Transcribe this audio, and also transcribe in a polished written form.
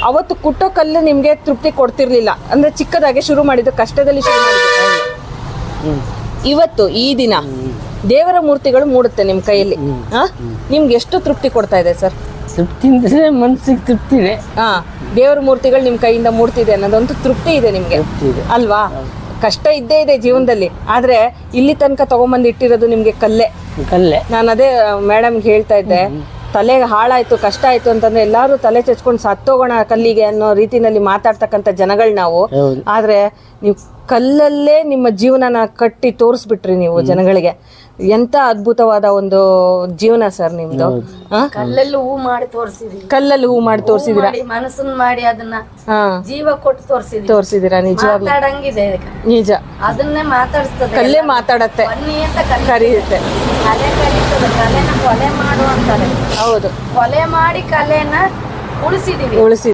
ಅವತ್ತು ಕುಟ್ಟೋ ಕಲ್ಲು ನಿಮ್ಗೆ ತೃಪ್ತಿ ಕೊಡ್ತಿರ್ಲಿಲ್ಲ ಅಂದ್ರೆ ಚಿಕ್ಕದಾಗೆ ಶುರು ಮಾಡಿದ್ದು, ಕಷ್ಟದಲ್ಲಿ ಶುರು ಮಾಡಿದ್ದು. ಇವತ್ತು ಈ ದಿನ ದೇವರ ಮೂರ್ತಿಗಳು ಮೂಡುತ್ತೆ ನಿಮ್ ಕೈಯಲ್ಲಿ. ನಿಮ್ಗೆ ಎಷ್ಟು ತೃಪ್ತಿ ಕೊಡ್ತಾ ಇದೆ ಸರ್? ತೃಪ್ತಿ ಅಂದ್ರೆ ಮನ್ಸಿಗೆ ತೃಪ್ತಿ ಇದೆ. ದೇವರ ಮೂರ್ತಿಗಳು ನಿಮ್ ಕೈಯಿಂದ ಮೂಡ್ತಿದೆ ಅನ್ನೋದೊಂದು ತೃಪ್ತಿ ಇದೆ ನಿಮ್ಗೆ ಅಲ್ವಾ? ಕಷ್ಟ ಇದ್ದೇ ಇದೆ ಜೀವನದಲ್ಲಿ, ಆದ್ರೆ ಇಲ್ಲಿ ತನಕ ತಗೊಂಬಂದು ಇಟ್ಟಿರೋದು ನಿಮ್ಗೆ ಕಲ್ಲೇ. ನಾನು ಅದೇ ಮೇಡಮ್ಗೆ ಹೇಳ್ತಾ ಇದ್ದೆ, ತಲೆಗೆ ಹಾಳಾಯ್ತು ಕಷ್ಟ ಆಯ್ತು ಅಂತಂದ್ರೆ ಎಲ್ಲಾರು ತಲೆ ಚಚ್ಕೊಂಡು ಸತ್ತೋಗೋಣ ಕಲ್ಲಿಗೆ ಅನ್ನೋ ರೀತಿನಲ್ಲಿ ಮಾತಾಡ್ತಕ್ಕಂಥ ಜನಗಳು ನಾವು. ಆದ್ರೆ ನೀವು ಕಲ್ಲಲ್ಲೇ ನಿಮ್ಮ ಜೀವನನ ಕಟ್ಟಿ ತೋರಿಸ್ಬಿಟ್ರಿ ನೀವು ಜನಗಳಿಗೆ. ಎಂತ ಅದ್ಭುತವಾದ ಒಂದು ಜೀವನ ಸರ್ ನಿಮ್ದು. ಕಲ್ಲಲ್ಲಿ ಹೂ ಮಾಡಿ ತೋರಿಸಿದ್ರಿ, ಕಲ್ಲಲ್ಲಿ ಹೂ ಮಾಡಿ ತೋರಿಸಿದಿರಾ, ಮನಸ್ಸನ್ನ ಮಾಡಿ ಅದನ್ನ ಜೀವ ಕೊಟ್ಟು ತೋರಿಸಿದಿರಾ. ನಿಜವಾಗ್ಲೂ ಮಾತಾಡಂಗಿದೆ ನಿಜ, ಅದನ್ನೇ ಮಾತಾಡಿಸ್ತದೆ. ಕಲ್ಲೇ ಮಾತಾಡತ್ತೆ, ಕರೆಯುತ್ತೆ. ಕಲೆ ಕಲಿತದೆ, ಕಲೆನ ಕೊಲೆ ಮಾಡು ಅಂತಾರೆ. ಹೌದು, ಕೊಲೆ ಮಾಡಿ ಕಲೆನ ಉಳಿಸಿದೀವಿ.